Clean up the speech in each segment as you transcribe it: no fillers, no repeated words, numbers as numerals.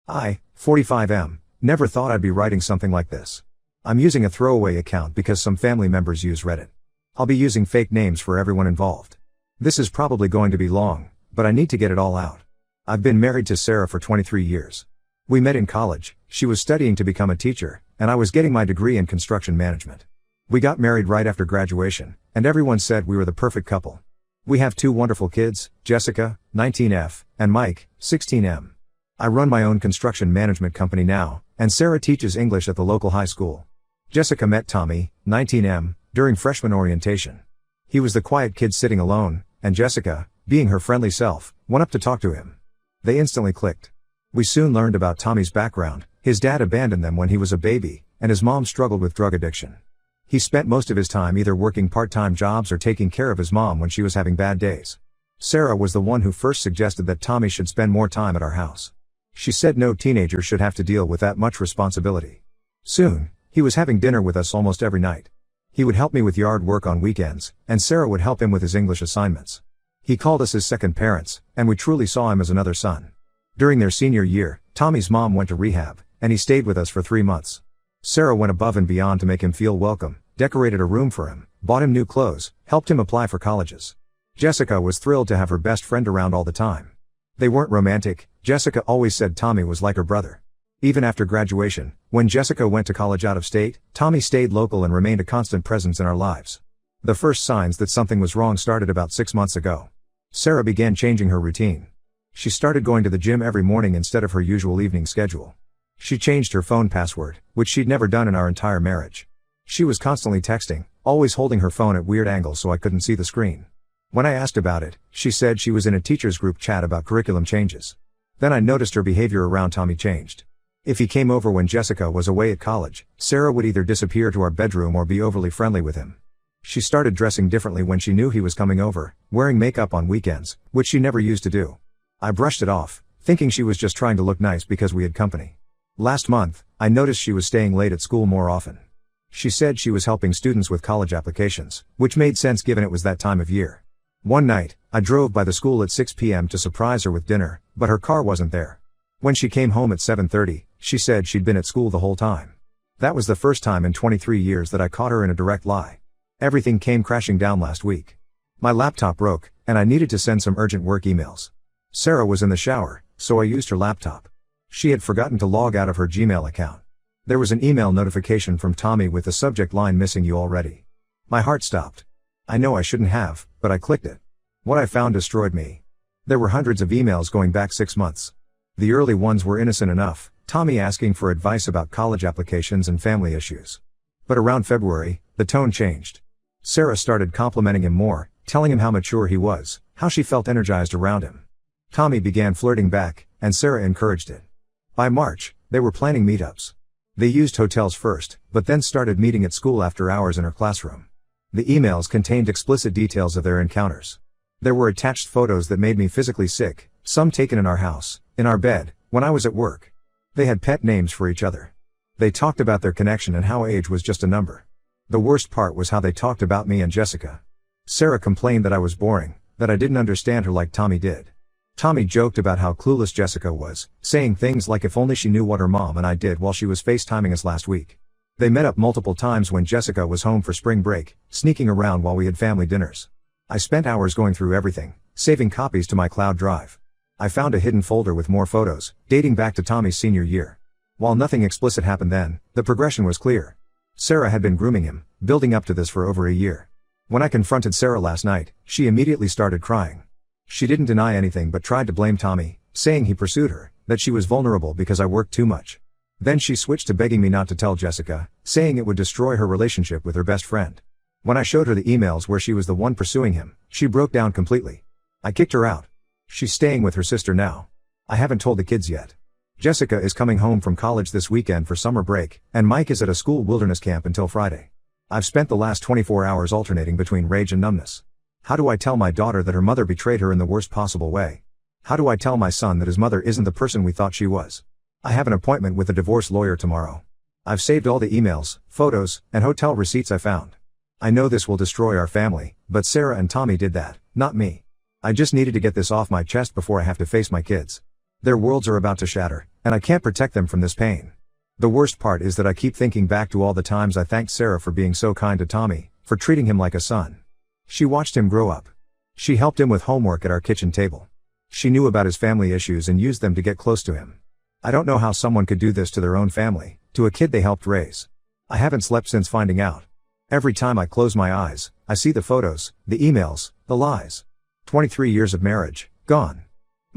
I, 45M, never thought I'd be writing something like this. I'm using a throwaway account because some family members use Reddit. I'll be using fake names for everyone involved. This is probably going to be long, but I need to get it all out. I've been married to Sarah for 23 years. We met in college, she was studying to become a teacher, and I was getting my degree in construction management. We got married right after graduation, and everyone said we were the perfect couple. We have two wonderful kids, Jessica, 19F, and Mike, 16M. I run my own construction management company now, and Sarah teaches English at the local high school. Jessica met Tommy, 19M, during freshman orientation. He was the quiet kid sitting alone, and Jessica, being her friendly self, went up to talk to him. They instantly clicked. We soon learned about Tommy's background. His dad abandoned them when he was a baby, and his mom struggled with drug addiction. He spent most of his time either working part-time jobs or taking care of his mom when she was having bad days. Sarah was the one who first suggested that Tommy should spend more time at our house. She said no teenager should have to deal with that much responsibility. Soon, he was having dinner with us almost every night. He would help me with yard work on weekends, and Sarah would help him with his English assignments. He called us his second parents, and we truly saw him as another son. During their senior year, Tommy's mom went to rehab, and he stayed with us for 3 months. Sarah went above and beyond to make him feel welcome, decorated a room for him, bought him new clothes, helped him apply for colleges. Jessica was thrilled to have her best friend around all the time. They weren't romantic. Jessica always said Tommy was like her brother. Even after graduation, when Jessica went to college out of state, Tommy stayed local and remained a constant presence in our lives. The first signs that something was wrong started about 6 months ago. Sarah began changing her routine. She started going to the gym every morning instead of her usual evening schedule. She changed her phone password, which she'd never done in our entire marriage. She was constantly texting, always holding her phone at weird angles so I couldn't see the screen. When I asked about it, she said she was in a teachers group chat about curriculum changes. Then I noticed her behavior around Tommy changed. If he came over when Jessica was away at college, Sarah would either disappear to our bedroom or be overly friendly with him. She started dressing differently when she knew he was coming over, wearing makeup on weekends, which she never used to do. I brushed it off, thinking she was just trying to look nice because we had company. Last month, I noticed she was staying late at school more often. She said she was helping students with college applications, which made sense given it was that time of year. One night, I drove by the school at 6 p.m. to surprise her with dinner, but her car wasn't there. When she came home at 7:30, she said she'd been at school the whole time. That was the first time in 23 years that I caught her in a direct lie. Everything came crashing down last week. My laptop broke, and I needed to send some urgent work emails. Sarah was in the shower, so I used her laptop. She had forgotten to log out of her Gmail account. There was an email notification from Tommy with the subject line "Missing you already." My heart stopped. I know I shouldn't have, but I clicked it. What I found destroyed me. There were hundreds of emails going back 6 months. The early ones were innocent enough, Tommy asking for advice about college applications and family issues. But around February, the tone changed. Sarah started complimenting him more, telling him how mature he was, how she felt energized around him. Tommy began flirting back, and Sarah encouraged it. By March, they were planning meetups. They used hotels first, but then started meeting at school after hours in her classroom. The emails contained explicit details of their encounters. There were attached photos that made me physically sick, some taken in our house, in our bed, when I was at work. They had pet names for each other. They talked about their connection and how age was just a number. The worst part was how they talked about me and Jessica. Sarah complained that I was boring, that I didn't understand her like Tommy did. Tommy joked about how clueless Jessica was, saying things like if only she knew what her mom and I did while she was FaceTiming us last week. They met up multiple times when Jessica was home for spring break, sneaking around while we had family dinners. I spent hours going through everything, saving copies to my cloud drive. I found a hidden folder with more photos, dating back to Tommy's senior year. While nothing explicit happened then, the progression was clear. Sarah had been grooming him, building up to this for over a year. When I confronted Sarah last night, she immediately started crying. She didn't deny anything but tried to blame Tommy, saying he pursued her, that she was vulnerable because I worked too much. Then she switched to begging me not to tell Jessica, saying it would destroy her relationship with her best friend. When I showed her the emails where she was the one pursuing him, she broke down completely. I kicked her out. She's staying with her sister now. I haven't told the kids yet. Jessica is coming home from college this weekend for summer break, and Mike is at a school wilderness camp until Friday. I've spent the last 24 hours alternating between rage and numbness. How do I tell my daughter that her mother betrayed her in the worst possible way? How do I tell my son that his mother isn't the person we thought she was? I have an appointment with a divorce lawyer tomorrow. I've saved all the emails, photos, and hotel receipts I found. I know this will destroy our family, but Sarah and Tommy did that, not me. I just needed to get this off my chest before I have to face my kids. Their worlds are about to shatter, and I can't protect them from this pain. The worst part is that I keep thinking back to all the times I thanked Sarah for being so kind to Tommy, for treating him like a son. She watched him grow up. She helped him with homework at our kitchen table. She knew about his family issues and used them to get close to him. I don't know how someone could do this to their own family, to a kid they helped raise. I haven't slept since finding out. Every time I close my eyes, I see the photos, the emails, the lies. 23 years of marriage, gone.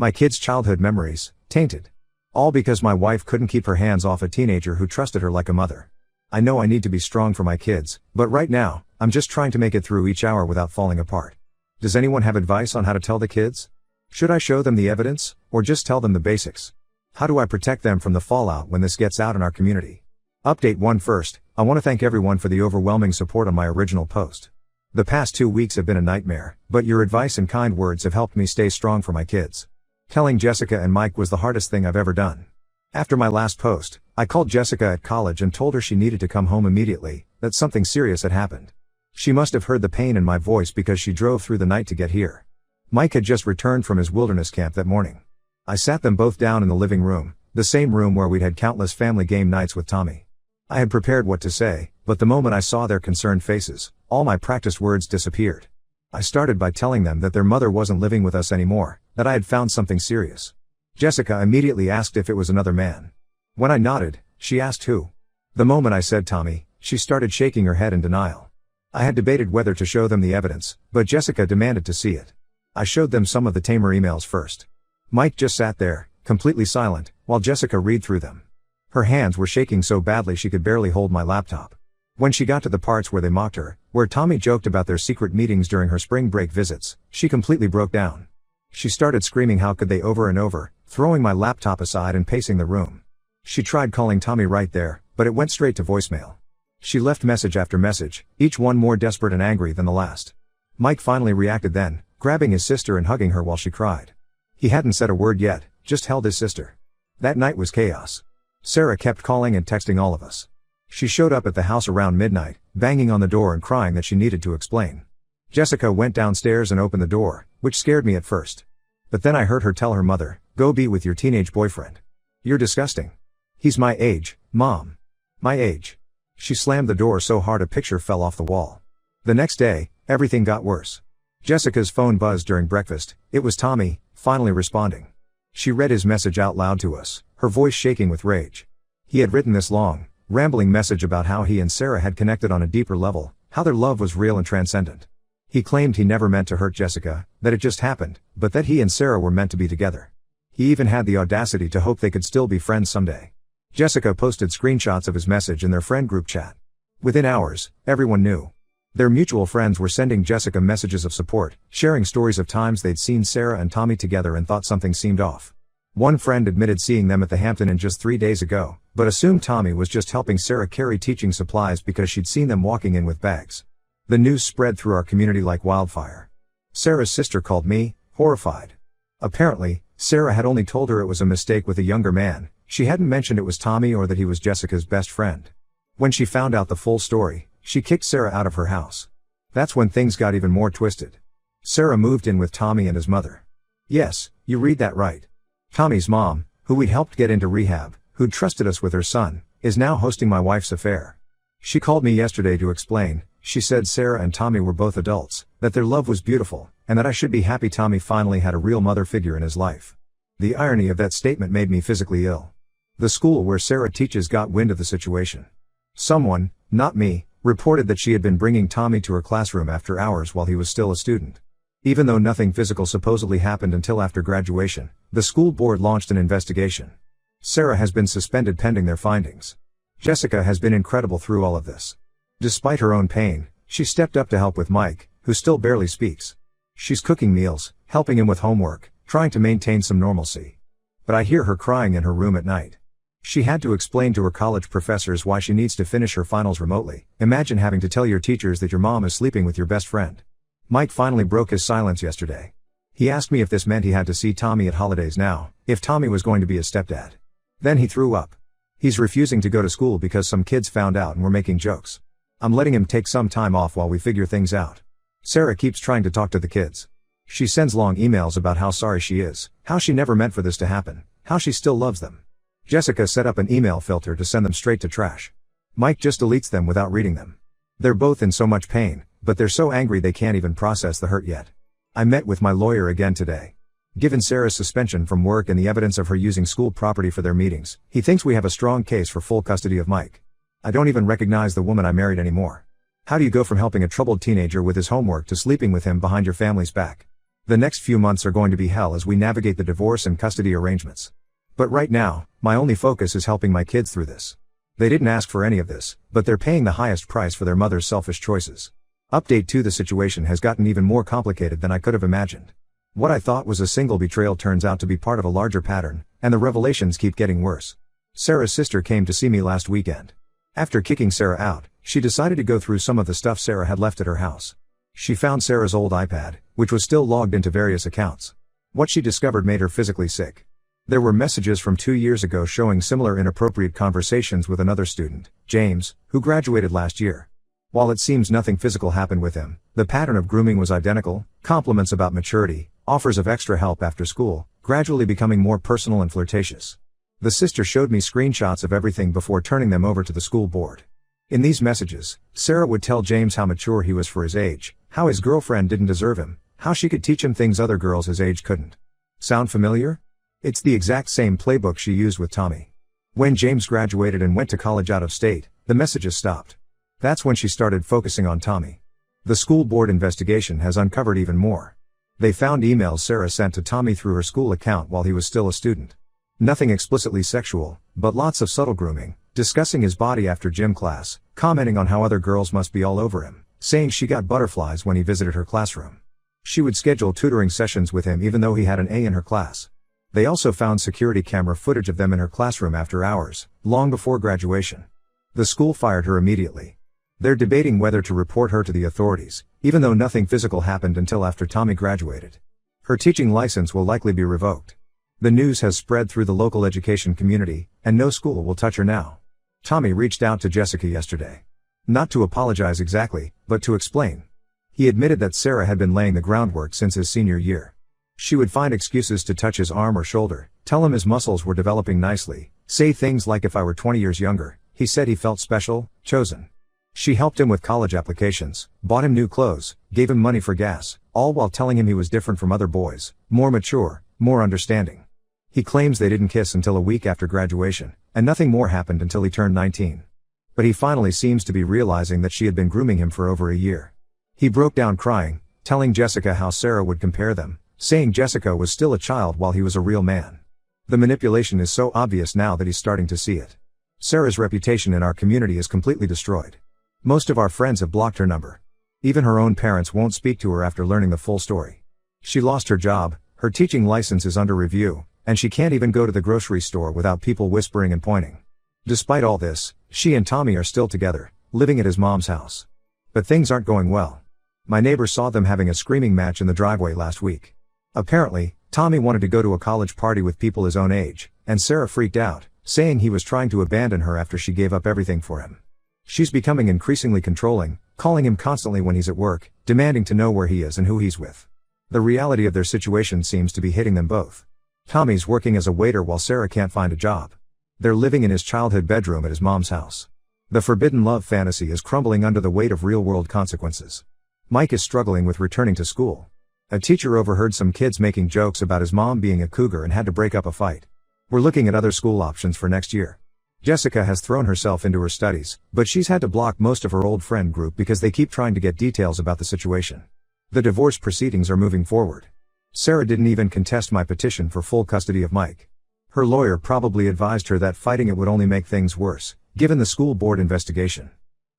My kids' childhood memories, tainted. All because my wife couldn't keep her hands off a teenager who trusted her like a mother. I know I need to be strong for my kids, but right now, I'm just trying to make it through each hour without falling apart. Does anyone have advice on how to tell the kids? Should I show them the evidence, or just tell them the basics? How do I protect them from the fallout when this gets out in our community? Update 1 first, I want to thank everyone for the overwhelming support on my original post. The past 2 weeks have been a nightmare, but your advice and kind words have helped me stay strong for my kids. Telling Jessica and Mike was the hardest thing I've ever done. After my last post, I called Jessica at college and told her she needed to come home immediately, that something serious had happened. She must have heard the pain in my voice because she drove through the night to get here. Mike had just returned from his wilderness camp that morning. I sat them both down in the living room, the same room where we'd had countless family game nights with Tommy. I had prepared what to say, but the moment I saw their concerned faces, all my practiced words disappeared. I started by telling them that their mother wasn't living with us anymore, that I had found something serious. Jessica immediately asked if it was another man. When I nodded, she asked who. The moment I said Tommy, she started shaking her head in denial. I had debated whether to show them the evidence, but Jessica demanded to see it. I showed them some of the tamer emails first. Mike just sat there, completely silent, while Jessica read through them. Her hands were shaking so badly she could barely hold my laptop. When she got to the parts where they mocked her, where Tommy joked about their secret meetings during her spring break visits, she completely broke down. She started screaming how could they over and over, throwing my laptop aside and pacing the room. She tried calling Tommy right there, but it went straight to voicemail. She left message after message, each one more desperate and angry than the last. Mike finally reacted then, grabbing his sister and hugging her while she cried. He hadn't said a word yet, just held his sister. That night was chaos. Sarah kept calling and texting all of us. She showed up at the house around midnight, banging on the door and crying that she needed to explain. Jessica went downstairs and opened the door, which scared me at first. But then I heard her tell her mother, "Go be with your teenage boyfriend. You're disgusting. He's my age, Mom. My age." She slammed the door so hard a picture fell off the wall. The next day, everything got worse. Jessica's phone buzzed during breakfast. It was Tommy, finally responding. She read his message out loud to us, her voice shaking with rage. He had written this long, rambling message about how he and Sarah had connected on a deeper level, how their love was real and transcendent. He claimed he never meant to hurt Jessica, that it just happened, but that he and Sarah were meant to be together. He even had the audacity to hope they could still be friends someday. Jessica posted screenshots of his message in their friend group chat. Within hours, everyone knew. Their mutual friends were sending Jessica messages of support, sharing stories of times they'd seen Sarah and Tommy together and thought something seemed off. One friend admitted seeing them at the Hampton Inn just 3 days ago, but assumed Tommy was just helping Sarah carry teaching supplies because she'd seen them walking in with bags. The news spread through our community like wildfire. Sarah's sister called me, horrified. Apparently, Sarah had only told her it was a mistake with a younger man. She hadn't mentioned it was Tommy or that he was Jessica's best friend. When she found out the full story, she kicked Sarah out of her house. That's when things got even more twisted. Sarah moved in with Tommy and his mother. Yes, you read that right. Tommy's mom, who we'd helped get into rehab, who'd trusted us with her son, is now hosting my wife's affair. She called me yesterday to explain. She said Sarah and Tommy were both adults, that their love was beautiful, and that I should be happy Tommy finally had a real mother figure in his life. The irony of that statement made me physically ill. The school where Sarah teaches got wind of the situation. Someone, not me, reported that she had been bringing Tommy to her classroom after hours while he was still a student. Even though nothing physical supposedly happened until after graduation, the school board launched an investigation. Sarah has been suspended pending their findings. Jessica has been incredible through all of this. Despite her own pain, she stepped up to help with Mike, who still barely speaks. She's cooking meals, helping him with homework, trying to maintain some normalcy. But I hear her crying in her room at night. She had to explain to her college professors why she needs to finish her finals remotely. Imagine having to tell your teachers that your mom is sleeping with your best friend. Mike finally broke his silence yesterday. He asked me if this meant he had to see Tommy at holidays now, if Tommy was going to be his stepdad. Then he threw up. He's refusing to go to school because some kids found out and were making jokes. I'm letting him take some time off while we figure things out. Sarah keeps trying to talk to the kids. She sends long emails about how sorry she is, how she never meant for this to happen, How she still loves them. Jessica set up an email filter to send them straight to trash. Mike just deletes them without reading them. They're both in so much pain, but they're so angry they can't even process the hurt yet. I met with my lawyer again today. Given Sarah's suspension from work and the evidence of her using school property for their meetings, he thinks we have a strong case for full custody of Mike. I don't even recognize the woman I married anymore. How do you go from helping a troubled teenager with his homework to sleeping with him behind your family's back? The next few months are going to be hell as we navigate the divorce and custody arrangements. But right now, my only focus is helping my kids through this. They didn't ask for any of this, but they're paying the highest price for their mother's selfish choices. Update 2: The situation has gotten even more complicated than I could have imagined. What I thought was a single betrayal turns out to be part of a larger pattern, and the revelations keep getting worse. Sarah's sister came to see me last weekend. After kicking Sarah out, she decided to go through some of the stuff Sarah had left at her house. She found Sarah's old iPad, which was still logged into various accounts. What she discovered made her physically sick. There were messages from 2 years ago showing similar inappropriate conversations with another student, James, who graduated last year. While it seems nothing physical happened with him, the pattern of grooming was identical: compliments about maturity, offers of extra help after school, gradually becoming more personal and flirtatious. The sister showed me screenshots of everything before turning them over to the school board. In these messages, Sarah would tell James how mature he was for his age, how his girlfriend didn't deserve him, how she could teach him things other girls his age couldn't. Sound familiar? It's the exact same playbook she used with Tommy. When James graduated and went to college out of state, the messages stopped. That's when she started focusing on Tommy. The school board investigation has uncovered even more. They found emails Sarah sent to Tommy through her school account while he was still a student. Nothing explicitly sexual, but lots of subtle grooming, discussing his body after gym class, commenting on how other girls must be all over him, saying she got butterflies when he visited her classroom. She would schedule tutoring sessions with him even though he had an A in her class. They also found security camera footage of them in her classroom after hours, long before graduation. The school fired her immediately. They're debating whether to report her to the authorities, even though nothing physical happened until after Tommy graduated. Her teaching license will likely be revoked. The news has spread through the local education community, and no school will touch her now. Tommy reached out to Jessica yesterday. Not to apologize exactly, but to explain. He admitted that Sarah had been laying the groundwork since his senior year. She would find excuses to touch his arm or shoulder, tell him his muscles were developing nicely, say things like if I were 20 years younger, he said he felt special, chosen. She helped him with college applications, bought him new clothes, gave him money for gas, all while telling him he was different from other boys, more mature, more understanding. He claims they didn't kiss until a week after graduation, and nothing more happened until he turned 19. But he finally seems to be realizing that she had been grooming him for over a year. He broke down crying, telling Jessica how Sarah would compare them, saying Jessica was still a child while he was a real man. The manipulation is so obvious now that he's starting to see it. Sarah's reputation in our community is completely destroyed. Most of our friends have blocked her number. Even her own parents won't speak to her after learning the full story. She lost her job, her teaching license is under review, and she can't even go to the grocery store without people whispering and pointing. Despite all this, she and Tommy are still together, living at his mom's house. But things aren't going well. My neighbor saw them having a screaming match in the driveway last week. Apparently, Tommy wanted to go to a college party with people his own age, and Sarah freaked out, saying he was trying to abandon her after she gave up everything for him. She's becoming increasingly controlling, calling him constantly when he's at work, demanding to know where he is and who he's with. The reality of their situation seems to be hitting them both. Tommy's working as a waiter while Sarah can't find a job. They're living in his childhood bedroom at his mom's house. The forbidden love fantasy is crumbling under the weight of real-world consequences. Mike is struggling with returning to school. A teacher overheard some kids making jokes about his mom being a cougar and had to break up a fight. We're looking at other school options for next year. Jessica has thrown herself into her studies, but she's had to block most of her old friend group because they keep trying to get details about the situation. The divorce proceedings are moving forward. Sarah didn't even contest my petition for full custody of Mike. Her lawyer probably advised her that fighting it would only make things worse, given the school board investigation.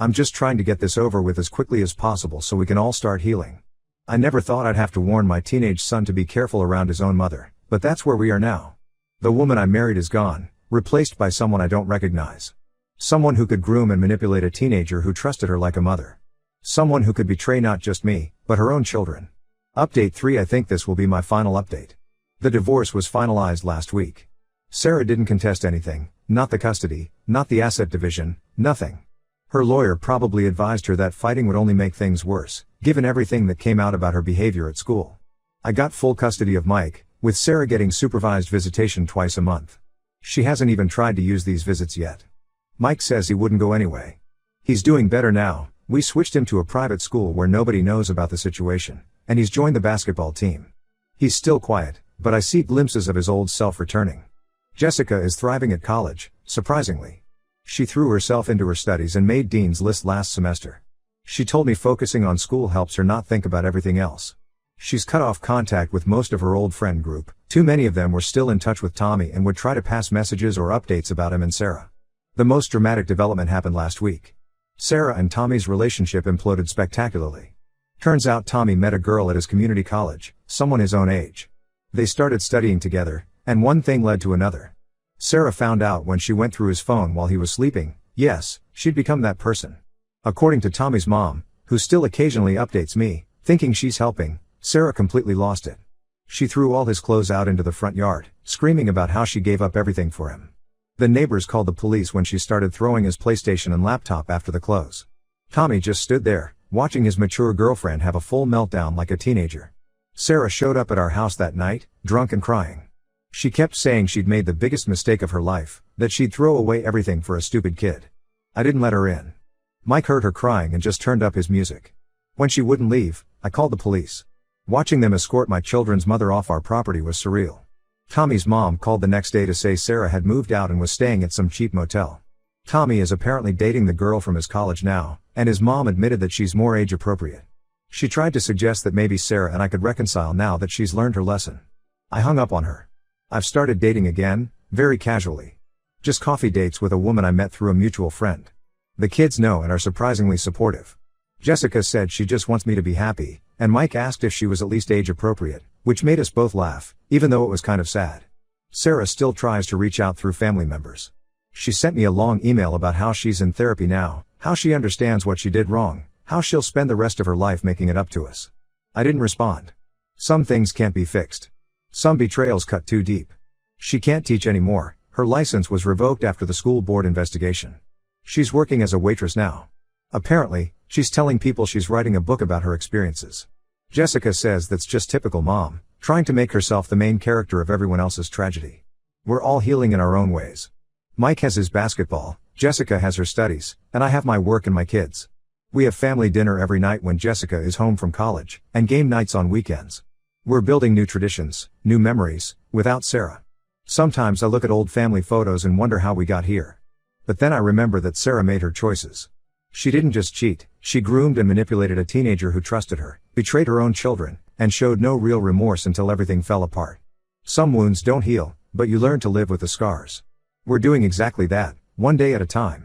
I'm just trying to get this over with as quickly as possible so we can all start healing. I never thought I'd have to warn my teenage son to be careful around his own mother, but that's where we are now. The woman I married is gone, replaced by someone I don't recognize. Someone who could groom and manipulate a teenager who trusted her like a mother. Someone who could betray not just me, but her own children. Update 3: I think this will be my final update. The divorce was finalized last week. Sarah didn't contest anything, not the custody, not the asset division, nothing. Her lawyer probably advised her that fighting would only make things worse, given everything that came out about her behavior at school. I got full custody of Mike, with Sarah getting supervised visitation twice a month. She hasn't even tried to use these visits yet. Mike says he wouldn't go anyway. He's doing better now. We switched him to a private school where nobody knows about the situation, and he's joined the basketball team. He's still quiet, but I see glimpses of his old self returning. Jessica is thriving at college, surprisingly. She threw herself into her studies and made Dean's List last semester. She told me focusing on school helps her not think about everything else. She's cut off contact with most of her old friend group. Too many of them were still in touch with Tommy and would try to pass messages or updates about him and Sarah. The most dramatic development happened last week. Sarah and Tommy's relationship imploded spectacularly. Turns out Tommy met a girl at his community college, someone his own age. They started studying together, and one thing led to another. Sarah found out when she went through his phone while he was sleeping. Yes, she'd become that person. According to Tommy's mom, who still occasionally updates me, thinking she's helping, Sarah completely lost it. She threw all his clothes out into the front yard, screaming about how she gave up everything for him. The neighbors called the police when she started throwing his PlayStation and laptop after the clothes. Tommy just stood there, watching his mature girlfriend have a full meltdown like a teenager. Sarah showed up at our house that night, drunk and crying. She kept saying she'd made the biggest mistake of her life, that she'd throw away everything for a stupid kid. I didn't let her in. Mike heard her crying and just turned up his music. When she wouldn't leave, I called the police. Watching them escort my children's mother off our property was surreal. Tommy's mom called the next day to say Sarah had moved out and was staying at some cheap motel. Tommy is apparently dating the girl from his college now, and his mom admitted that she's more age appropriate. She tried to suggest that maybe Sarah and I could reconcile now that she's learned her lesson. I hung up on her. I've started dating again, very casually. Just coffee dates with a woman I met through a mutual friend. The kids know and are surprisingly supportive. Jessica said she just wants me to be happy, and Mike asked if she was at least age appropriate, which made us both laugh, even though it was kind of sad. Sarah still tries to reach out through family members. She sent me a long email about how she's in therapy now, how she understands what she did wrong, how she'll spend the rest of her life making it up to us. I didn't respond. Some things can't be fixed. Some betrayals cut too deep. She can't teach anymore. Her license was revoked after the school board investigation. She's working as a waitress now. Apparently, she's telling people she's writing a book about her experiences. Jessica says that's just typical mom, trying to make herself the main character of everyone else's tragedy. We're all healing in our own ways. Mike has his basketball, Jessica has her studies, and I have my work and my kids. We have family dinner every night when Jessica is home from college, and game nights on weekends. We're building new traditions, new memories, without Sarah. Sometimes I look at old family photos and wonder how we got here. But then I remember that Sarah made her choices. She didn't just cheat, she groomed and manipulated a teenager who trusted her, betrayed her own children, and showed no real remorse until everything fell apart. Some wounds don't heal, but you learn to live with the scars. We're doing exactly that, one day at a time.